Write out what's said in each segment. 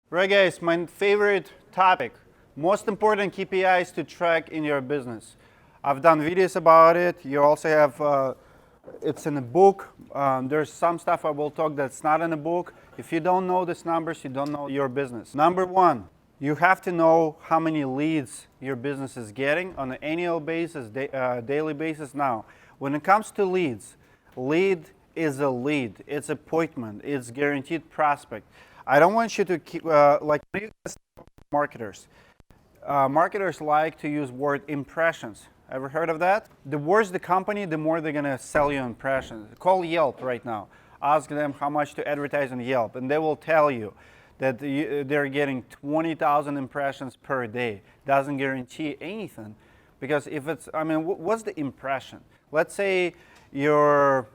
Right, guys, my favorite topic, most important KPIs to track in your business. I've done videos about it. You also have, it's in a book. There's some stuff I will talk that's not in a book. If you don't know these numbers, you don't know your business. Number one, you have to know how many leads your business is getting on an annual basis, daily basis. Now, when it comes to leads, lead is a lead. It's appointment. It's guaranteed prospect. I don't want you to keep, like marketers. Marketers like to use word impressions. Ever heard of that? The worse the company, the more they're gonna sell you impressions. Call Yelp right now. Ask them how much to advertise on Yelp, and they will tell you that they're getting 20,000 impressions per day. Doesn't guarantee anything, because if it's, I mean, what's the impression? Let's say you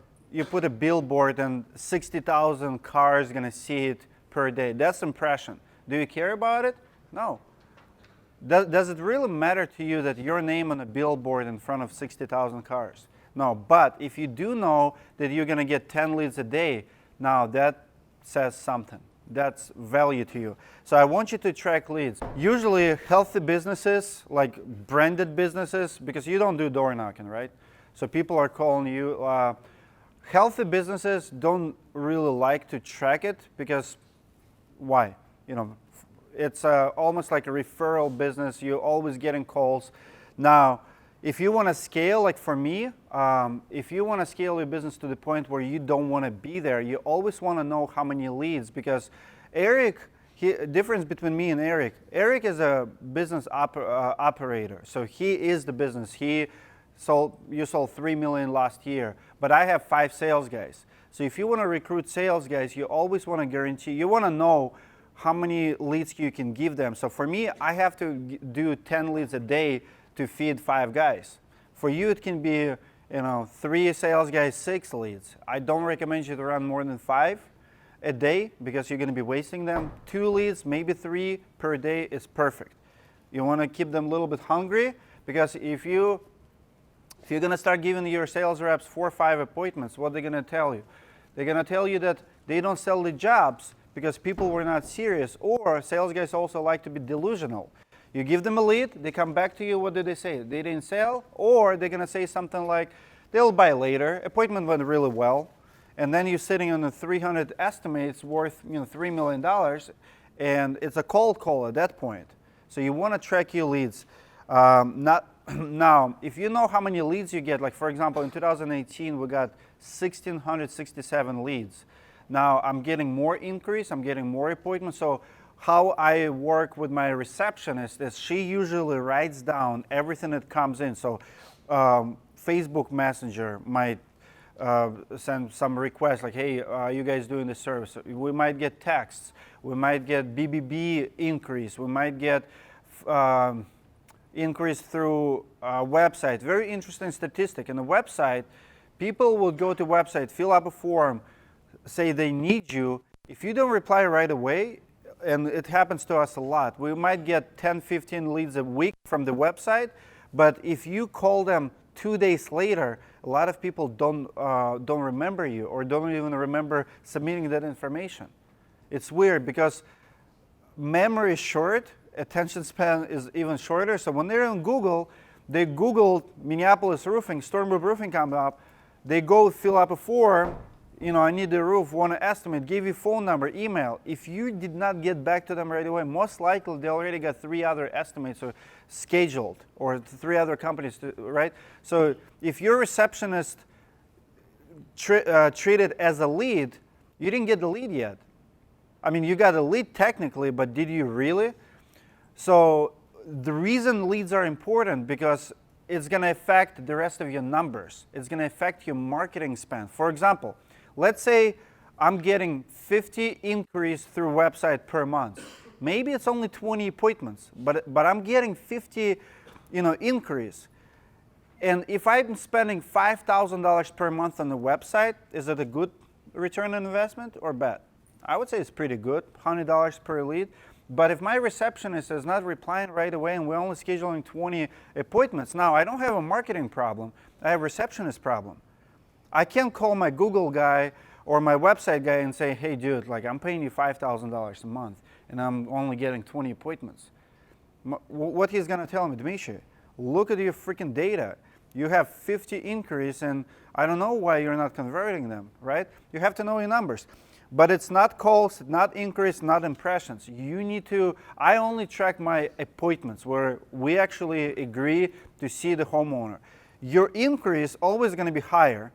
put a billboard and 60,000 cars are gonna see it per day. That's impression. Do you care about it? No. Does it really matter to you that your name on a billboard in front of 60,000 cars? No, but if you do know that you're gonna get 10 leads a day, now that says something. That's value to you. So I want you to track leads. Usually healthy businesses, like branded businesses, because you don't do door knocking, right? So people are calling you. Healthy businesses don't really like to track it because why? You know, it's almost like a referral business. You're always getting calls. Now, if you want to scale, like for me, if you want to scale your business to the point where you don't want to be there, you always want to know how many leads, because Eric, difference between me and Eric is a business operator. So he is the business. You sold 3 million last year, but I have 5 sales guys. So if you want to recruit sales guys, you always want to guarantee, you want to know how many leads you can give them. So for me, I have to do 10 leads a day to feed 5 guys. For you, it can be 3 sales guys, 6 leads. I don't recommend you to run more than 5 a day because you're going to be wasting them. 2 leads, maybe 3 per day is perfect. You want to keep them a little bit hungry, because if you're going to start giving your sales reps 4 or 5 appointments, what they're going to tell you? They're going to tell you that they don't sell the jobs because people were not serious, or sales guys also like to be delusional. You give them a lead, they come back to you, what did they say? They didn't sell, or they're going to say something like, they'll buy later, appointment went really well, and then you're sitting on a 300 estimates worth $3 million, and it's a cold call at that point. So you want to track your leads. Now, if you know how many leads you get, like for example, in 2018, we got 1,667 leads. Now, I'm getting more increase, I'm getting more appointments. So how I work with my receptionist is she usually writes down everything that comes in. So Facebook Messenger might send some requests like, hey, you guys doing this service? We might get texts, we might get BBB increase, we might get increase through website. Very interesting statistic. In the website, people will go to website, fill up a form, say they need you. If you don't reply right away, and it happens to us a lot, we might get 10, 15 leads a week from the website, but if you call them 2 days later, a lot of people don't remember you, or don't even remember submitting that information. It's weird because memory is short, attention span is even shorter. So when they're on Google, they Googled Minneapolis roofing, Stormroof roofing come up, they go fill up a form, I need the roof, want to estimate, give you phone number, email. If you did not get back to them right away, most likely they already got 3 other estimates or scheduled, or 3 other companies, right? So if your receptionist treated as a lead, you didn't get the lead yet. I mean, you got a lead technically, but did you really? So the reason leads are important because it's going to affect the rest of your numbers. It's going to affect your marketing spend. For example, let's say I'm getting 50 increase through website per month. Maybe it's only 20 appointments, but I'm getting 50, increase. And if I'm spending $5,000 per month on the website, is it a good return on investment or bad? I would say it's pretty good, $100 per lead. But if my receptionist is not replying right away and we're only scheduling 20 appointments, now I don't have a marketing problem, I have a receptionist problem. I can't call my Google guy or my website guy and say, hey dude, like I'm paying you $5,000 a month and I'm only getting 20 appointments. What he's gonna tell me, Dmitry, look at your freaking data. You have 50 inquiries and I don't know why you're not converting them, right? You have to know your numbers. But it's not calls, not inquiries, not impressions. You need to, I only track my appointments where we actually agree to see the homeowner. Your inquiry is always gonna be higher,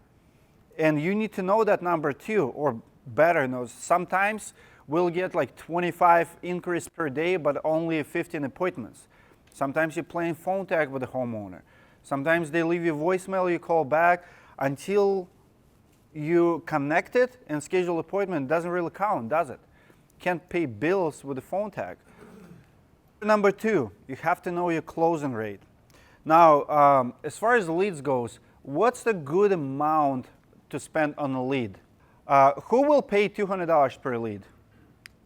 and you need to know that number too, or better know. Sometimes we'll get like 25 inquiries per day, but only 15 appointments. Sometimes you're playing phone tag with the homeowner. Sometimes they leave you voicemail, you call back. Until you connect it and schedule appointment, doesn't really count, does it? Can't pay bills with the phone tag. Number two, you have to know your closing rate. Now, as far as leads goes, what's the good amount to spend on a lead? Who will pay $200 per lead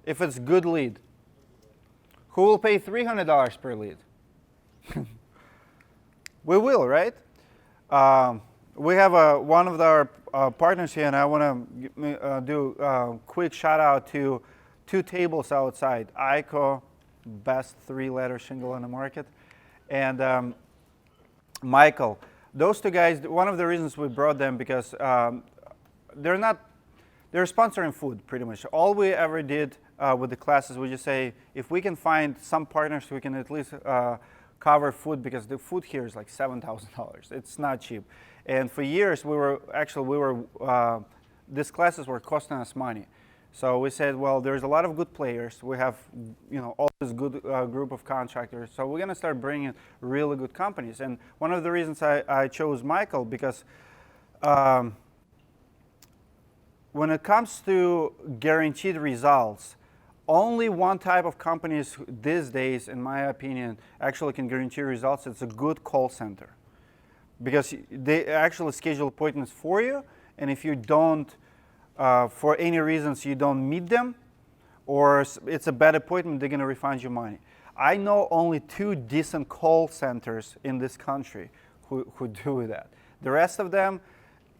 if it's a good lead? Who will pay $300 per lead? We will, right? We have one of our partners here, and I want to do a quick shout out to two tables outside, ICO, best three-letter shingle on the market, and Michael. Those two guys, one of the reasons we brought them because they're sponsoring food pretty much. All we ever did with the classes, we just say, if we can find some partners who can at least cover food, because the food here is like $7,000. It's not cheap. And for years, these classes were costing us money. So we said, well, there's a lot of good players. We have, all this good group of contractors. So we're going to start bringing really good companies. And one of the reasons I chose Michael, because when it comes to guaranteed results, only one type of companies these days, in my opinion, actually can guarantee results. It's a good call center, because they actually schedule appointments for you, and if you don't, for any reasons you don't meet them, or it's a bad appointment, they're going to refund you money. I know only 2 decent call centers in this country who do that. The rest of them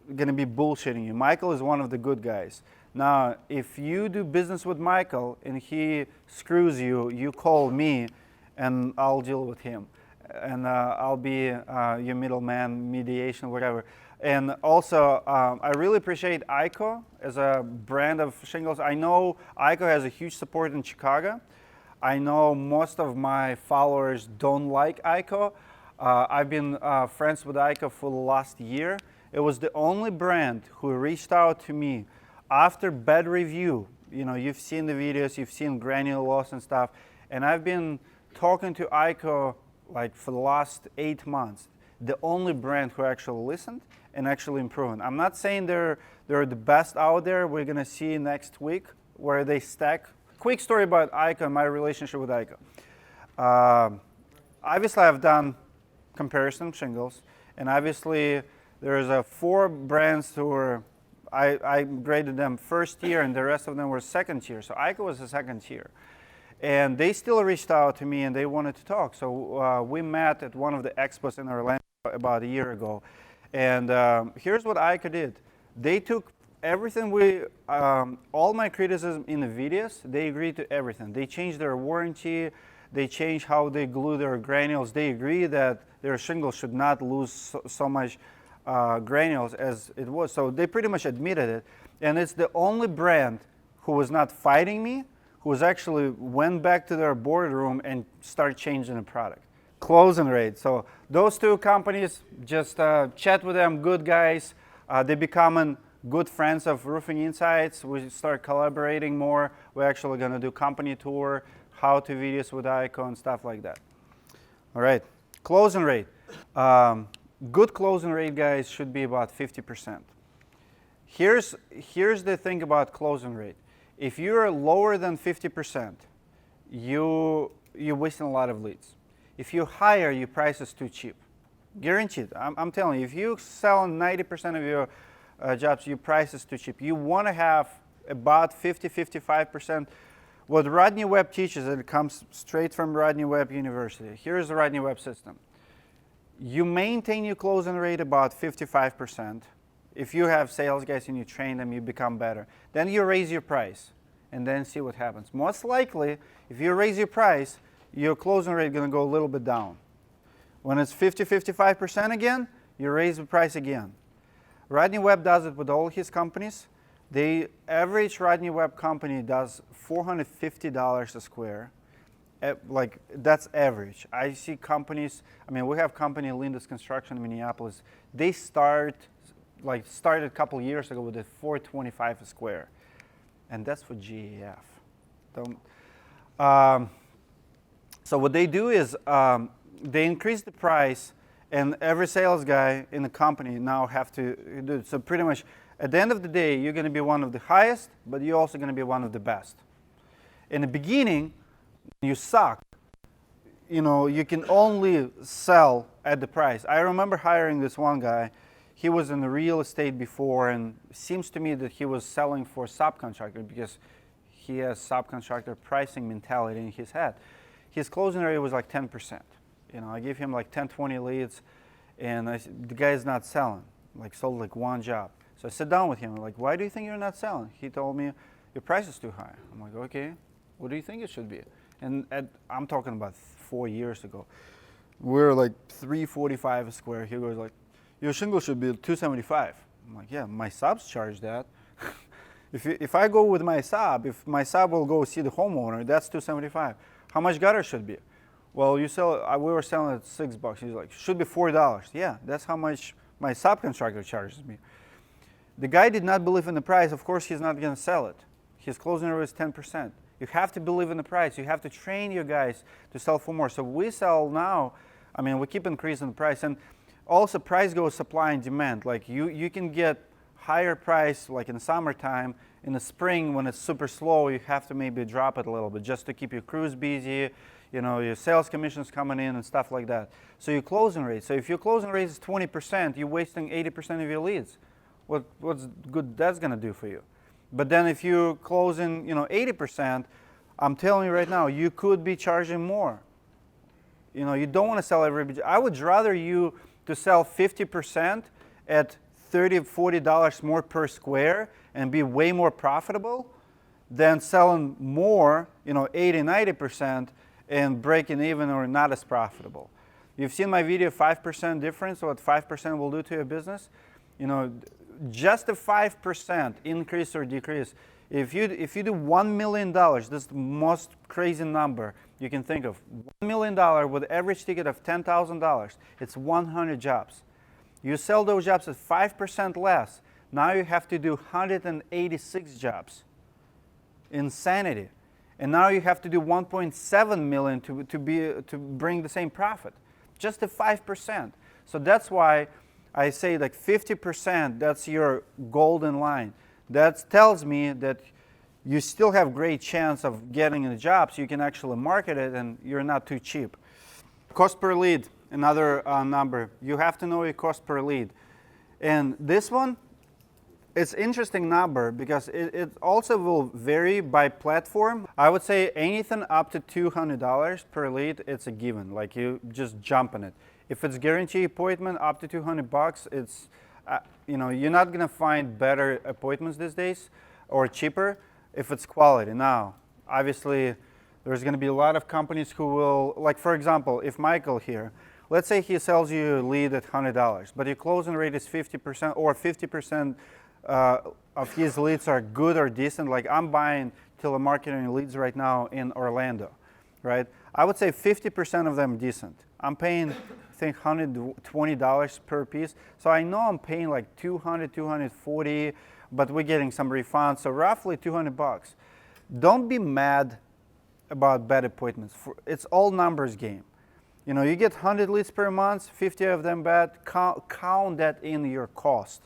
are going to be bullshitting you. Michael is one of the good guys. Now, if you do business with Michael and he screws you, you call me and I'll deal with him. And I'll be your middleman, mediation, whatever. And also, I really appreciate ICO as a brand of shingles. I know ICO has a huge support in Chicago. I know most of my followers don't like ICO. I've been friends with ICO for the last year. It was the only brand who reached out to me after bad review. You've seen the videos, you've seen granular loss and stuff. And I've been talking to ICO like for the last 8 months. The only brand who actually listened and actually improved. I'm not saying they're the best out there. We're gonna see next week where they stack. Quick story about ICO and my relationship with ICO. Obviously, I've done comparison shingles, and obviously there's 4 brands who were, I graded them first tier, and the rest of them were second tier. So ICO was a second tier. And they still reached out to me and they wanted to talk. So we met at one of the expos in Orlando about a year ago. And here's what ICO did. They took everything all my criticism in the videos, they agreed to everything. They changed their warranty, they changed how they glue their granules. They agree that their shingle should not lose so much granules as it was. So they pretty much admitted it. And it's the only brand who was not fighting me, who was actually went back to their boardroom and started changing the product. Closing rate. So those 2 companies, just chat with them, good guys. They becoming good friends of Roofing Insights. We start collaborating more. We're actually gonna do company tour, how-to videos with ICO and stuff like that. All right, closing rate. Good closing rate, guys, should be about 50%. Here's the thing about closing rate. If you're lower than 50%, you're wasting a lot of leads. If you're higher, your price is too cheap. Guaranteed. I'm telling you, if you sell 90% of your jobs, your price is too cheap. You want to have about 50-55%. What Rodney Webb teaches, and it comes straight from Rodney Webb University. Here's the Rodney Webb system. You maintain your closing rate about 55%. If you have sales guys and you train them, you become better. Then you raise your price and then see what happens. Most likely, if you raise your price, your closing rate is going to go a little bit down. When it's 50-55% again, you raise the price again. Rodney Webb does it with all his companies. The average Rodney Webb company does $450 a square. Like, that's average. I see companies, I mean, we have company Linda's Construction in Minneapolis. They started a couple years ago with a $425 a square. And that's for GAF. So what they do is they increase the price, and every sales guy in the company now have to do it. So pretty much at the end of the day, you're going to be one of the highest, but you're also going to be one of the best. In the beginning, you suck. You know, you can only sell at the price. I remember hiring this one guy. He was in the real estate before, and it seems to me that he was selling for subcontractor because he has subcontractor pricing mentality in his head. His closing rate was like 10%. You know, I gave him like 10, 20 leads, and the guy's not selling. Like, sold like one job. So I sat down with him, like, why do you think you're not selling? He told me, your price is too high. I'm like, okay, what do you think it should be? And I'm talking about 4 years ago. We're like $345 a square. He goes like, your shingle should be $275. I'm like, yeah, my subs charge that. If I go with my sub, if my sub will go see the homeowner, that's $275. How much gutter should be? Well, we were selling at $6. He's like, should be $4. Yeah, that's how much my subcontractor charges me. The guy did not believe in the price. Of course, he's not going to sell it. His closing rate is 10%. You have to believe in the price. You have to train your guys to sell for more. So we sell now, I mean, we keep increasing the price. And also, price goes supply and demand. Like, you can get higher price, like in summertime. In the spring, when it's super slow, you have to maybe drop it a little bit just to keep your crews busy. You know, your sales commissions coming in and stuff like that. So your closing rate. So if your closing rate is 20%, you're wasting 80% of your leads. What's good that's going to do for you? But then if you're closing, 80%, I'm telling you right now, you could be charging more. You know, you don't want to sell every. I would rather you to sell 50% at $30, $40 more per square and be way more profitable than selling more, 80, 90% and breaking even or not as profitable. You've seen my video, 5% difference, what 5% will do to your business. Just a 5% increase or decrease. If you do $1 million, this is the most crazy number you can think of. $1 million with average ticket of $10,000. It's 100 jobs. You sell those jobs at 5% less. Now you have to do 186 jobs. Insanity. And now you have to do 1.7 million to bring the same profit. Just at 5%. So that's why I say like 50%, that's your golden line. That tells me that you still have great chance of getting a job, so you can actually market it and you're not too cheap. Cost per lead, another number. You have to know your cost per lead. And this one, it's interesting number because it also will vary by platform. I would say anything up to $200 per lead, it's a given. Like, you just jump on it. If it's guaranteed appointment up to $200, it's you're not going to find better appointments these days or cheaper if it's quality. Now, obviously, there's going to be a lot of companies who will, like, for example, if Michael here, let's say he sells you a lead at $100, but your closing rate is 50% or 50% of his leads are good or decent. Like, I'm buying telemarketing leads right now in Orlando, right? I would say 50% of them decent. I'm paying, I think, $120 per piece. So I know I'm paying like $200, $240, but we're getting some refunds. So roughly $200. Don't be mad about bad appointments. It's all numbers game. You get 100 leads per month, 50 of them bad. Count that in your cost.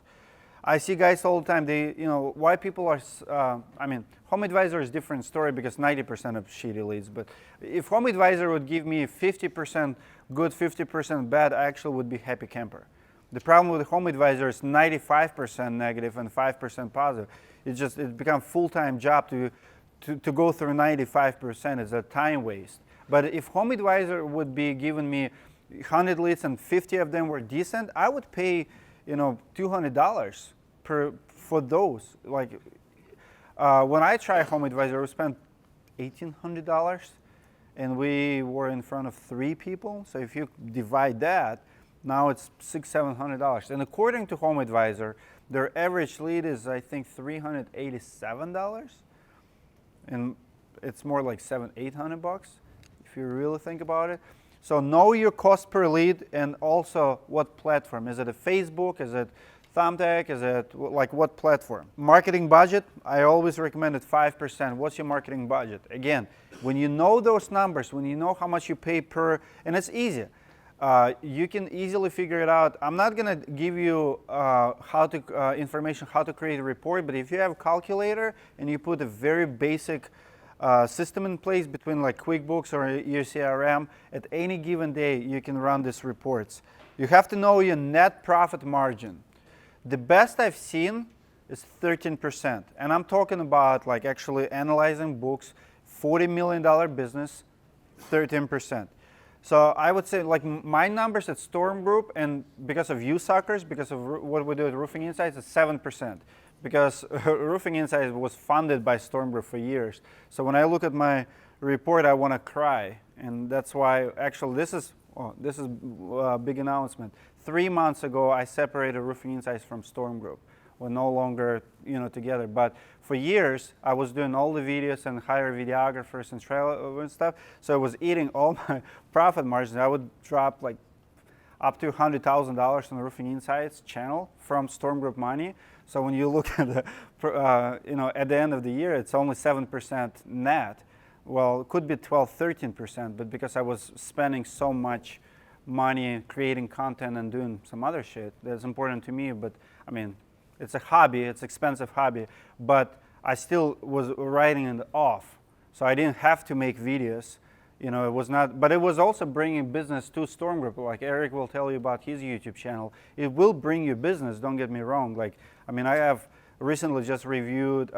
I see guys all the time, why people are, Home Advisor is a different story because 90% of shitty leads. But if Home Advisor would give me 50% good, 50% bad, I actually would be happy camper. The problem with Home Advisor is 95% negative and 5% positive. It becomes a full-time job to go through 95%. It's a time waste. But if Home Advisor would be giving me 100 leads and 50 of them were decent, I would pay $200 for those. Like when I tried Home Advisor, we spent $1,800, and we were in front of 3 people. So if you divide that, now it's $600-700. And according to Home Advisor, their average lead is, I think, $387, and it's more like $700-800 if you really think about it. So know your cost per lead, and also what platform. Is it a Facebook? Is it Thumbtack? Is it like what platform? Marketing budget, I always recommend it 5%. What's your marketing budget? Again, when you know those numbers, when you know how much you pay per, and it's easy. You can easily figure it out. I'm not going to give you information how to create a report, but if you have a calculator and you put a very basic system in place between like QuickBooks or your CRM, at any given day you can run these reports. You have to know your net profit margin. The best I've seen is 13%, and I'm talking about like actually analyzing books, $40 million business, 13%. So I would say like my numbers at Storm Group, and because of you suckers, because of what we do at Roofing Insights, is 7%. Because Roofing Insights was funded by Storm Group for years. So when I look at my report, I want to cry. And that's why actually this is a big announcement. 3 months ago, I separated Roofing Insights from Storm Group. We're no longer together. But for years, I was doing all the videos and hire videographers and travel and stuff. So I was eating all my profit margins. I would drop like up to $100,000 on the Roofing Insights channel from Storm Group money. So when you look at the, at the end of the year, it's only 7% net. Well, it could be 12, 13%, but because I was spending so much money creating content and doing some other shit that's important to me, but I mean, it's a hobby, it's an expensive hobby, but I still was writing it off. So I didn't have to make videos. It was not, but it was also bringing business to Storm Group. Like Eric will tell you about his YouTube channel. It will bring you business, don't get me wrong. Like, I mean, I have recently just reviewed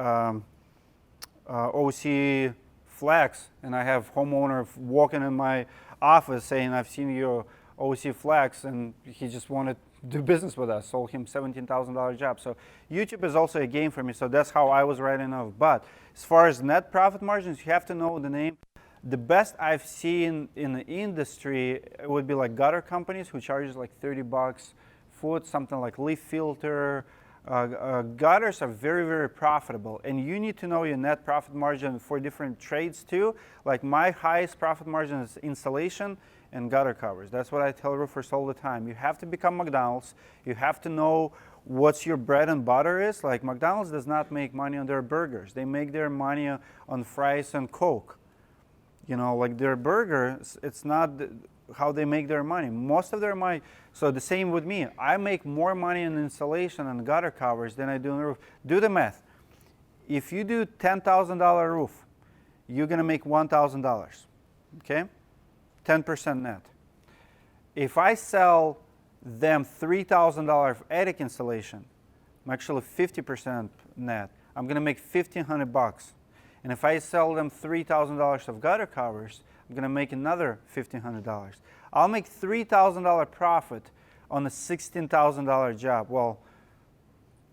OC Flex, and I have homeowner walking in my office saying, I've seen your OC Flex, and he just wanted to do business with us. Sold him $17,000 job. So YouTube is also a game for me. So that's how I was writing off. But as far as net profit margins, you have to know the name. The best I've seen in the industry would be like gutter companies who charges like $30 foot, something like leaf filter. Gutters are very, very profitable, and you need to know your net profit margin for different trades too. Like my highest profit margin is insulation and gutter covers. That's what I tell roofers all the time. You have to become McDonald's. You have to know what's your bread and butter is. Like McDonald's does not make money on their burgers. They make their money on fries and Coke. Like their burger, it's not how they make their money. Most of their money, so the same with me. I make more money in insulation and gutter covers than I do on the roof. Do the math. If you do $10,000 roof, you're going to make $1,000, okay? 10% net. If I sell them $3,000 of attic insulation, I'm actually 50% net. I'm going to make $1,500. And if I sell them $3,000 of gutter covers, I'm going to make another $1,500. I'll make $3,000 profit on a $16,000 job. Well,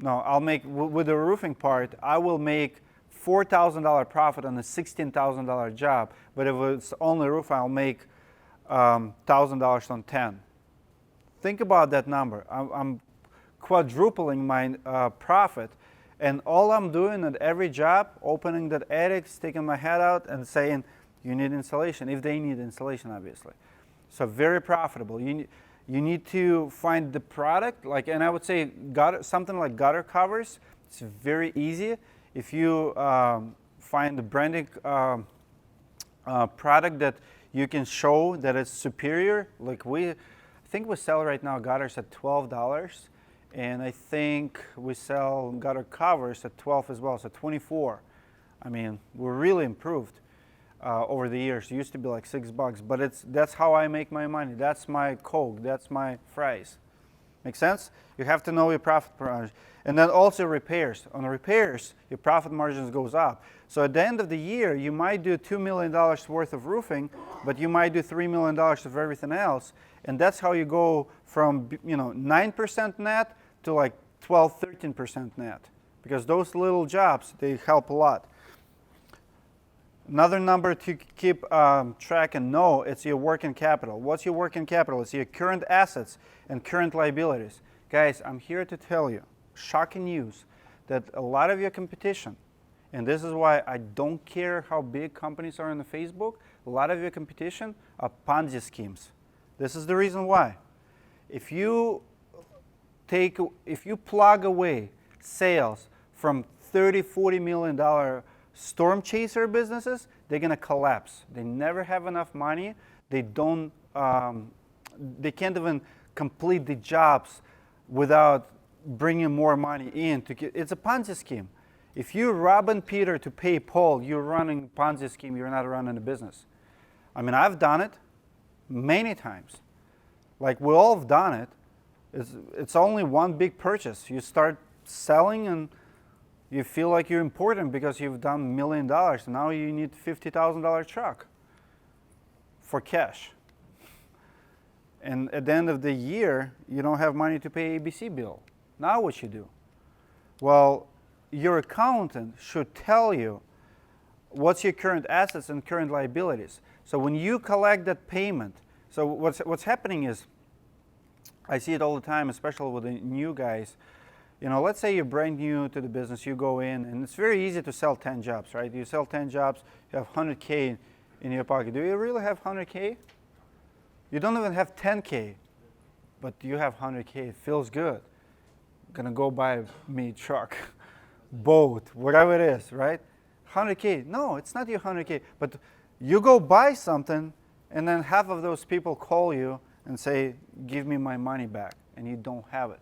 no, I'll make, with the roofing part, I will make $4,000 profit on a $16,000 job. But if it's only roof, I'll make $1,000 on 10. Think about that number. I'm quadrupling my profit. And all I'm doing at every job, opening that attic, sticking my head out and saying, you need insulation, if they need insulation, obviously. So very profitable. You need to find the product, and I would say something like gutter covers, it's very easy. If you find the branding product that you can show that it's superior, I think we sell right now gutters at $12. And I think we sell gutter covers at 12 as well, so 24. I mean, we're really improved over the years. It used to be like $6, but that's how I make my money. That's my Coke. That's my fries. Make sense? You have to know your profit margin. And then also repairs. On repairs, your profit margins goes up. So at the end of the year, you might do $2 million worth of roofing, but you might do $3 million of everything else. And that's how you go from 9% net to like 12, 13% net, because those little jobs, they help a lot. Another number to keep track and know, it's your working capital. What's your working capital? It's your current assets and current liabilities. Guys, I'm here to tell you, shocking news, that a lot of your competition, and this is why I don't care how big companies are on the Facebook, a lot of your competition are Ponzi schemes. This is the reason why. If you plug away sales from $30–40 million storm chaser businesses, they're gonna collapse. They never have enough money. They don't. They can't even complete the jobs without bringing more money in. It's a Ponzi scheme. If you're robbing Peter to pay Paul, you're running a Ponzi scheme. You're not running a business. I mean, I've done it many times. Like, we all have done it. It's only one big purchase. You start selling and you feel like you're important because you've done $1 million. Now you need $50,000 truck for cash. And at the end of the year, you don't have money to pay ABC bill. Now what you do? Well, your accountant should tell you what's your current assets and current liabilities. So when you collect that payment, so what's happening is, I see it all the time, especially with the new guys. You know, let's say you're brand new to the business, you go in, and it's very easy to sell 10 jobs, right? You sell 10 jobs, you have 100K in your pocket. Do you really have 100K? You don't even have 10K, but you have 100K. It feels good. Gonna go buy me a truck, boat, whatever it is, right? 100K. No, it's not your 100K, but you go buy something, and then half of those people call you and say, give me my money back, and you don't have it.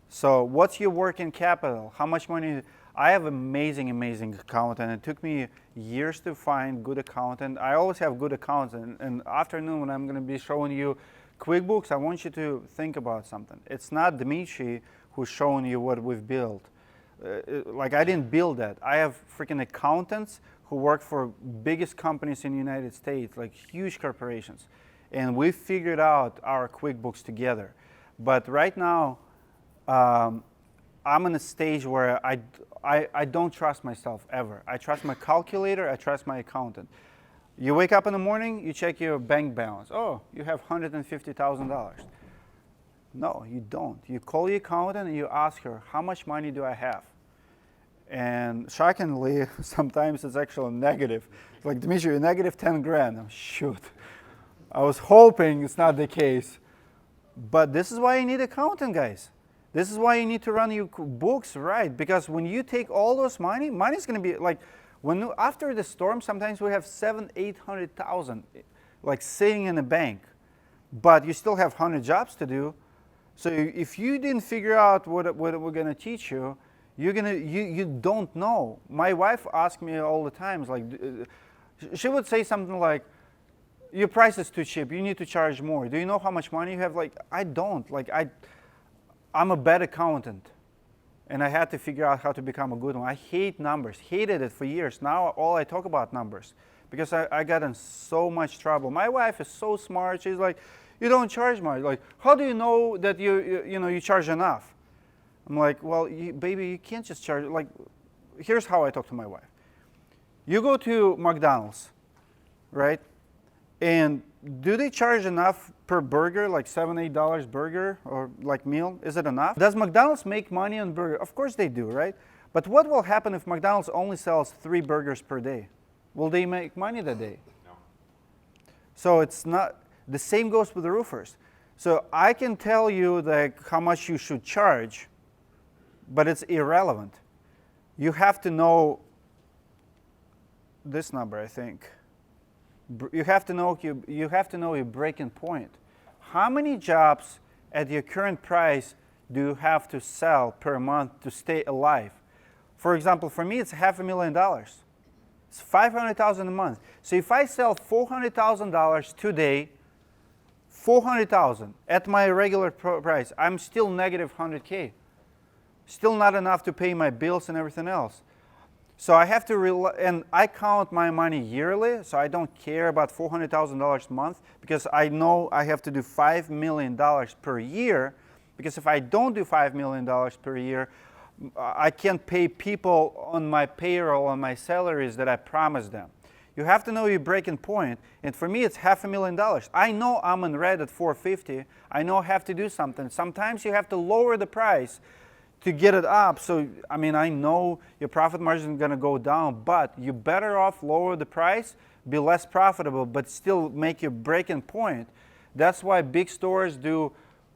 So what's your working capital? How much money? I have amazing accountant. It took me years to find good accountant. I always have good accountant. And afternoon when I'm going to be showing you QuickBooks, I want you to think about something. It's not Dmitry who's showing you what we've built. Like, I didn't build that. I have freaking accountants who work for biggest companies in the United States, like huge corporations. And we figured out our QuickBooks together. But right now, I'm in a stage where I don't trust myself ever. I trust my calculator, I trust my accountant. You wake up in the morning, you check your bank balance. Oh, you have $150,000. No, you don't. You call your accountant and you ask her, how much money do I have? And shockingly, sometimes it's actually negative. It's like, Dmitry, negative 10 grand. Oh, shoot. I was hoping it's not the case. But this is why you need accountant, guys. This is why you need to run your books right, because when you take all those money's going to be like, after the storm, sometimes we have $700,000–800,000 like sitting in a bank, but you still have 100 jobs to do. So if you didn't figure out what we're going to teach you, you don't know. My wife asks me all the time, like, she would say something like, your price is too cheap, you need to charge more. Do you know how much money you have? Like, I don't. Like, I'm a bad accountant, and I had to figure out how to become a good one. I hate numbers, hated it for years. Now all I talk about numbers because I got in so much trouble. My wife is so smart. She's like, you don't charge much. Like, how do you know that you charge enough? I'm like, well, baby, you can't just charge. Like, here's how I talk to my wife. You go to McDonald's, right? And do they charge enough per burger, like $7–8 burger or like meal? Is it enough? Does McDonald's make money on burger? Of course they do, right? But what will happen if McDonald's only sells 3 burgers per day? Will they make money that day? No. So it's not, the same goes with the roofers. So I can tell you like how much you should charge, but it's irrelevant. You have to know this number, I think. You have to know your breaking point. How many jobs at your current price do you have to sell per month to stay alive? For example, for me, it's $500,000. It's $500,000 a month. So if I sell $400,000 today, $400,000 at my regular price, I'm still negative $100K. Still not enough to pay my bills and everything else. So I have to, and I count my money yearly, so I don't care about $400,000 a month because I know I have to do $5 million per year Because if I don't do $5 million per year, I can't pay people on my payroll, on my salaries that I promised them. You have to know your breaking point, and for me it's $500,000. I know I'm in red at 450. I know I have to do something. Sometimes you have to lower the price to get it up. So, I mean, I know your profit margin is going to go down, but you're better off lower the price, be less profitable, but still make your breaking point. That's why big stores do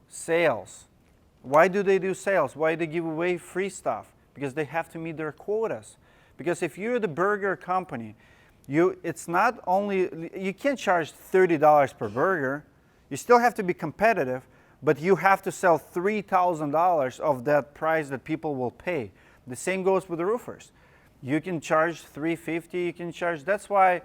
sales. Why do they do sales? Why do they give away free stuff? Because they have to meet their quotas. Because if you're the burger company, it's not only, you can't charge $30 per burger. You still have to be competitive, but you have to sell $3,000 of that price that people will pay. The same goes with the roofers. You can charge $350, you can charge, that's why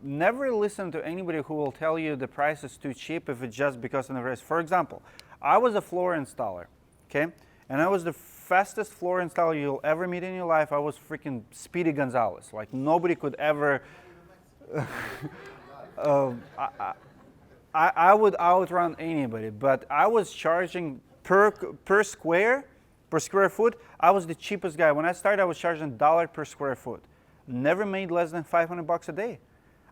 never listen to anybody who will tell you the price is too cheap if it's just because of the rest. For example, I was a floor installer, okay? And I was the fastest floor installer you'll ever meet in your life. I was freaking Speedy Gonzalez. Like nobody could ever, I would outrun anybody, but I was charging per square foot, I was the cheapest guy. When I started, I was charging $1 per square foot. Never made less than $500 a day.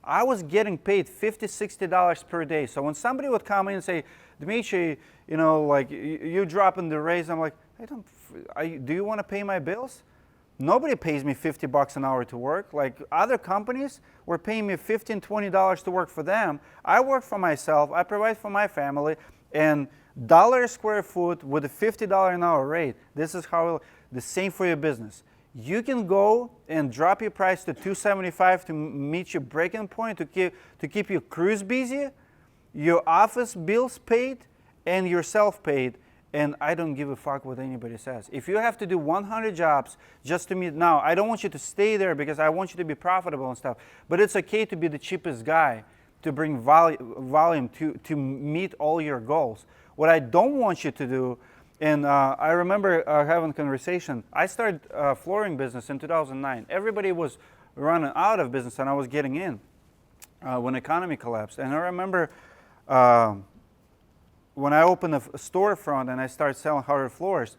I was getting paid $50, $60 per day. So when somebody would come in and say, Dmitry, you know, like you dropping the raise, I'm like, do you want to pay my bills? Nobody pays me $50 an hour to work. Like other companies were paying me $15, $20 to work for them. I work for myself, I provide for my family, and $1 a square foot with a $50 an hour rate. This is how, the same for your business. You can go and drop your price to $275 to meet your breaking point, to keep your crews busy, your office bills paid, and yourself paid. And I don't give a fuck what anybody says. If you have to do 100 jobs just to meet, now I don't want you to stay there because I want you to be profitable and stuff, but it's okay to be the cheapest guy to bring volume to meet all your goals. What I don't want you to do, and I remember having a conversation, I started a flooring business in 2009. Everybody was running out of business and I was getting in when the economy collapsed. And I remember when I opened a storefront and I started selling hardwood floors,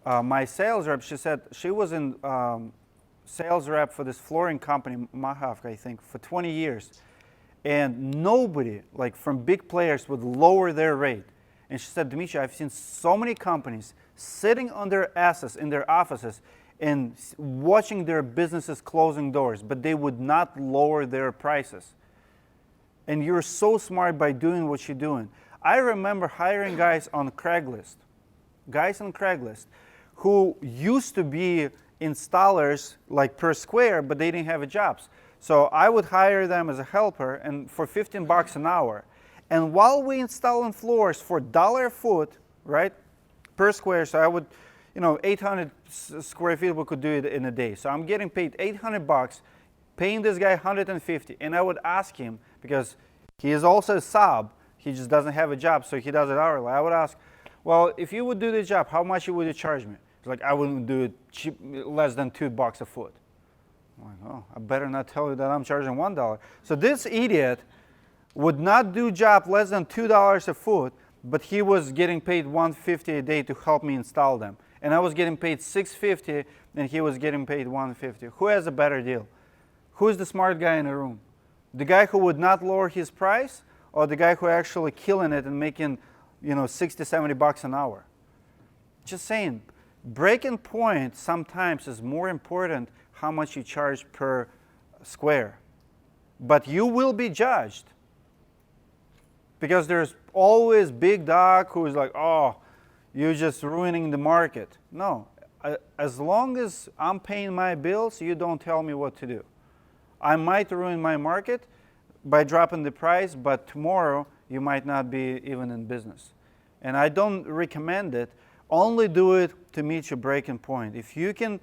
my sales rep, she said she was in sales rep for this flooring company, Mahavka, I think, for 20 years. And nobody, like from big players, would lower their rate. And she said, Dmitry, I've seen so many companies sitting on their asses in their offices and watching their businesses closing doors, but they would not lower their prices. And you're so smart by doing what you're doing. I remember hiring guys on Craigslist, who used to be installers like per square, but they didn't have a jobs. So I would hire them as a helper and for $15 an hour. And while we installing floors for $1 a foot, right, per square, so I would, 800 square feet, we could do it in a day. So I'm getting paid $800, paying this guy $150. And I would ask him, because he is also a sub, he just doesn't have a job, so he does it hourly. I would ask, well, if you would do the job, how much would you charge me? He's like, I wouldn't do it cheap, less than $2 a foot. I'm like, oh, I better not tell you that I'm charging $1. So this idiot would not do job less than $2 a foot, but he was getting paid $150 a day to help me install them. And I was getting paid $650, and he was getting paid $150. Who has a better deal? Who's the smart guy in the room? The guy who would not lower his price, or the guy who actually killing it and making, $60, $70 an hour? Just saying, breaking point sometimes is more important how much you charge per square. But you will be judged. Because there's always big dog who is like, oh, you're just ruining the market. No, as long as I'm paying my bills, you don't tell me what to do. I might ruin my market by dropping the price, but tomorrow you might not be even in business. And I don't recommend it. Only do it to meet your breaking point. If you can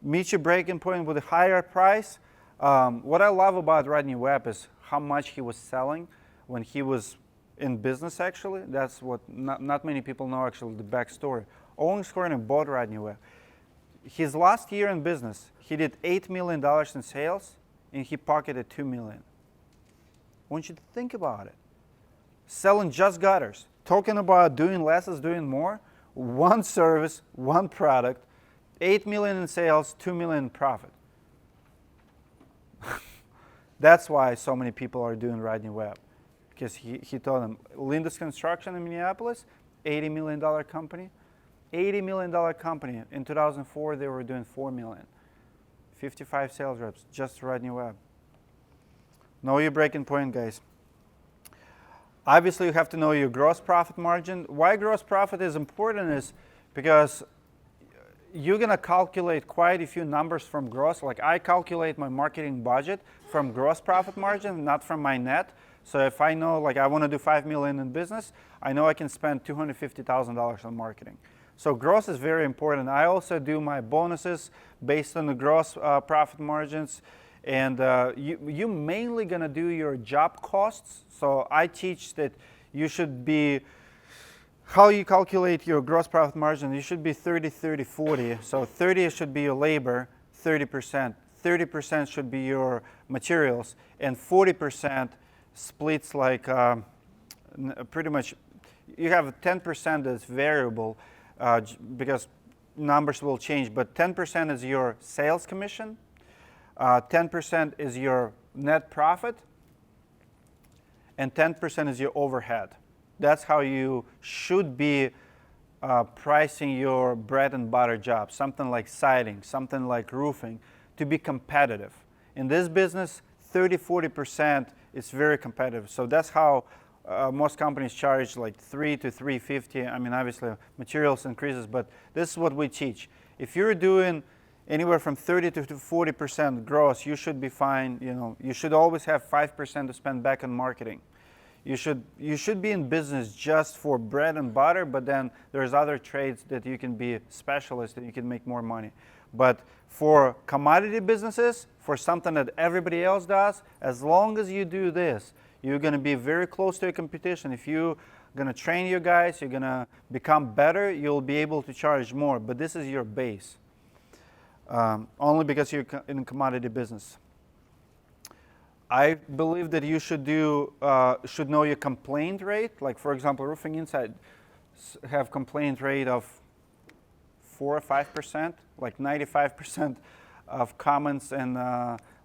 meet your breaking point with a higher price, what I love about Rodney Webb is how much he was selling when he was in business, actually. That's what not many people know, actually, the backstory. Owens Corning bought Rodney Webb. His last year in business, he did $8 million in sales, and he pocketed $2 million. I want you to think about it. Selling just gutters, talking about doing less is doing more. One service, one product, 8 million in sales, 2 million in profit. That's why so many people are doing writing web. Because he told them, Linda's Construction in Minneapolis, $80 million company. $80 million company. In 2004, they were doing 4 million. 55 sales reps, just writing web. Know your breaking point, guys. Obviously, you have to know your gross profit margin. Why gross profit is important is because you're going to calculate quite a few numbers from gross. Like I calculate my marketing budget from gross profit margin, not from my net. So if I know, like I want to do 5 million in business, I know I can spend $250,000 on marketing. So gross is very important. I also do my bonuses based on the gross profit margins. And you mainly going to do your job costs. So I teach that you should be, how you calculate your gross profit margin, you should be 30, 30, 40. So 30 should be your labor, 30%. 30% should be your materials, and 40% splits like pretty much, you have 10% that's variable because numbers will change, but 10% is your sales commission, 10% is your net profit, and 10% is your overhead. That's how you should be pricing your bread and butter job, something like siding, something like roofing, to be competitive. In this business, 30-40% is very competitive. So that's how most companies charge like $3 to $350. I mean, obviously materials increases, but this is what we teach. If you're doing anywhere from 30 to 40% gross, you should be fine. You know, you should always have 5% to spend back on marketing. You should be in business just for bread and butter, but then there's other trades that you can be specialist and you can make more money. But for commodity businesses, for something that everybody else does, as long as you do this, you're going to be very close to your competition. If you're going to train your guys, you're going to become better, you'll be able to charge more. But this is your base, only because you're in commodity business. I believe that you should know your complaint rate. Like for example, Roofing Insight have complaint rate of 4 or 5%, like 95% of comments and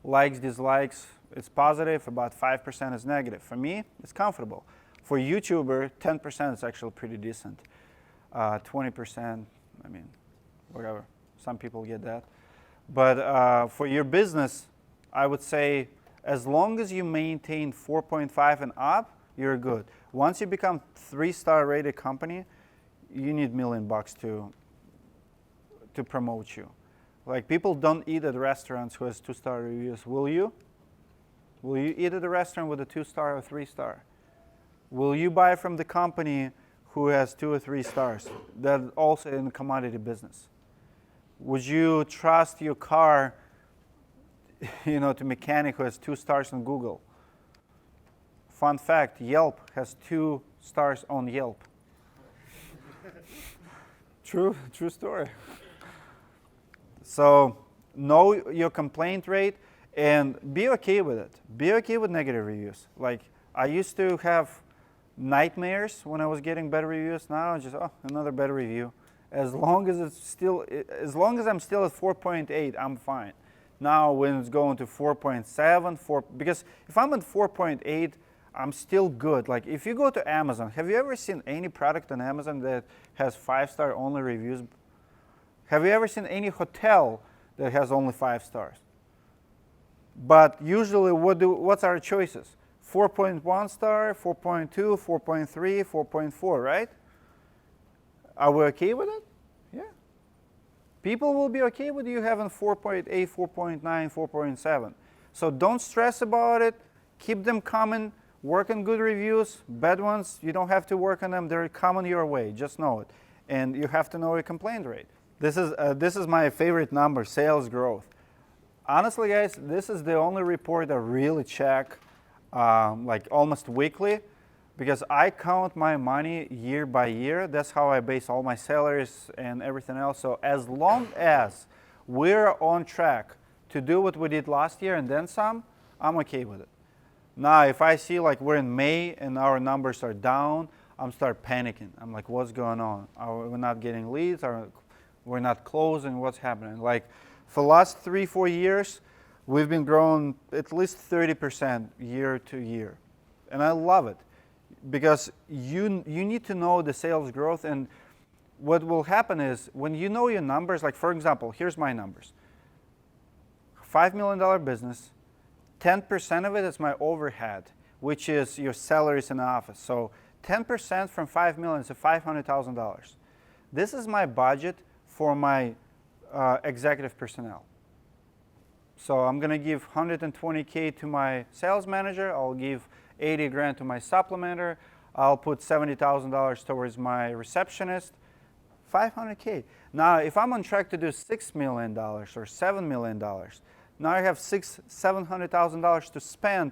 likes, dislikes, it's positive, about 5% is negative. For me, it's comfortable. For YouTuber, 10% is actually pretty decent. 20%, I mean, whatever. Some people get that. But for your business, I would say as long as you maintain 4.5 and up, you're good. Once you become 3-star rated company, you need $1 million to promote you. Like people don't eat at restaurants who has 2-star reviews. Will you? Will you eat at a restaurant with a 2-star or 3-star? Will you buy from the company who has 2 or 3 stars? That's also in the commodity business. Would you trust your car, to mechanic who has 2 stars on Google? Fun fact, Yelp has 2 stars on Yelp. True story. So know your complaint rate and be okay with it. Be okay with negative reviews. Like I used to have nightmares when I was getting bad reviews. Now I just another bad review. As long as I'm still at 4.8, I'm fine. Now when it's going to 4.7, because if I'm at 4.8, I'm still good. Like if you go to Amazon, have you ever seen any product on Amazon that has 5-star only reviews? Have you ever seen any hotel that has only 5 stars? But usually what's our choices? 4.1 star, 4.2, 4.3, 4.4, right? Are we okay with it? Yeah. People will be okay with you having 4.8, 4.9, 4.7. So don't stress about it. Keep them coming. Work on good reviews. Bad ones, you don't have to work on them. They're coming your way. Just know it. And you have to know your complaint rate. This is my favorite number, sales growth. Honestly, guys, this is the only report I really check like almost weekly, because I count my money year by year. That's how I base all my salaries and everything else. So as long as we're on track to do what we did last year and then some, I'm okay with it. Now, if I see like we're in May and our numbers are down, I'm start panicking. I'm like, what's going on? Are we not getting leads? We're not closing? What's happening? Like, for the last 3-4 years, we've been growing at least 30% year to year. And I love it because you need to know the sales growth. And what will happen is when you know your numbers, like for example, here's my numbers. $5 million business, 10% of it is my overhead, which is your salaries in the office. So 10% from 5 million is $500,000. This is my budget for my executive personnel. So I'm going to give $120K to my sales manager. I'll give 80 grand to my supplementer. I'll put $70,000 towards my receptionist. $500K. Now, if I'm on track to do $6 million or $7 million, now I have $700,000 to spend,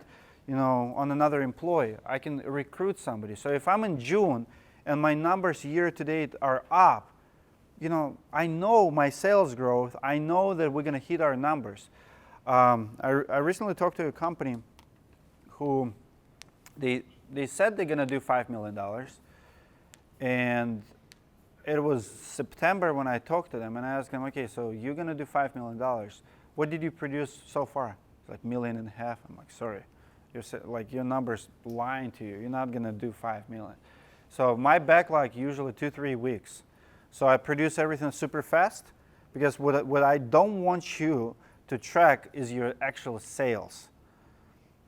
on another employee. I can recruit somebody. So if I'm in June and my numbers year to date are up, I know my sales growth. I know that we're going to hit our numbers. I recently talked to a company who they said they're going to do $5 million, and it was September when I talked to them, and I asked them, okay, so you're going to do $5 million. What did you produce so far? Like $1.5 million. I'm like, sorry, your number's lying to you. You're not going to do $5 million. So my backlog usually 2-3 weeks. So I produce everything super fast because what I don't want you to track is your actual sales.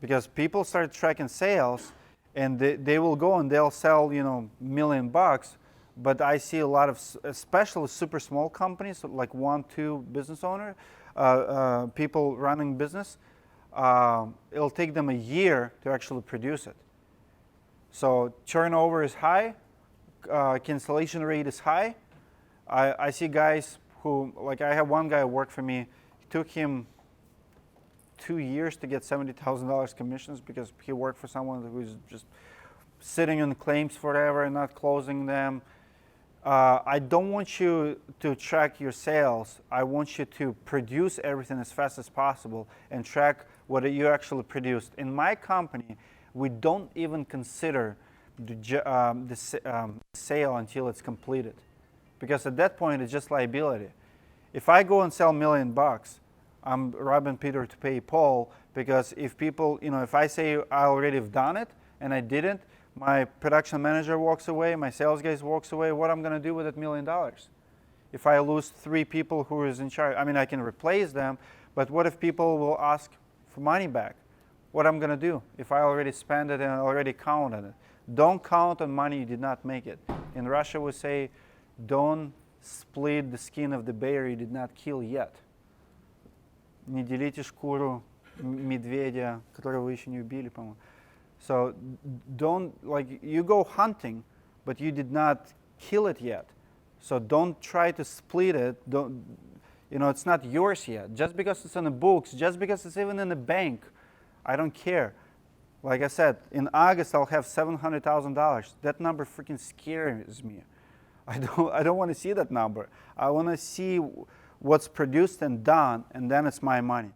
Because people start tracking sales and they will go and they'll sell, $1 million. But I see a lot of, especially super small companies, like 1-2 business owner, people running business, it'll take them a year to actually produce it. So turnover is high, cancellation rate is high. I see guys who, like I have one guy who worked for me, it took him 2 years to get $70,000 commissions because he worked for someone who's just sitting on claims forever and not closing them. I don't want you to track your sales. I want you to produce everything as fast as possible and track what you actually produced. In my company, we don't even consider the sale until it's completed, because at that point it's just liability. If I go and sell $1 million, I'm robbing Peter to pay Paul, because if people, if I say I already have done it and I didn't, my production manager walks away, my sales guys walks away, what I'm going to do with that $1 million? If I lose 3 people who is in charge, I can replace them, but what if people will ask for money back? What I'm going to do if I already spent it and already counted it? Don't count on money you did not make it. In Russia we say, don't split the skin of the bear you did not kill yet. Не делите шкуру медведя, которого вы еще не убили, по-моему. So don't, you go hunting, but you did not kill it yet. So don't try to split it. It's not yours yet. Just because it's in the books, just because it's even in the bank, I don't care. Like I said, in August I'll have $700,000. That number freaking scares me. I don't want to see that number. I want to see what's produced and done, and then it's my money.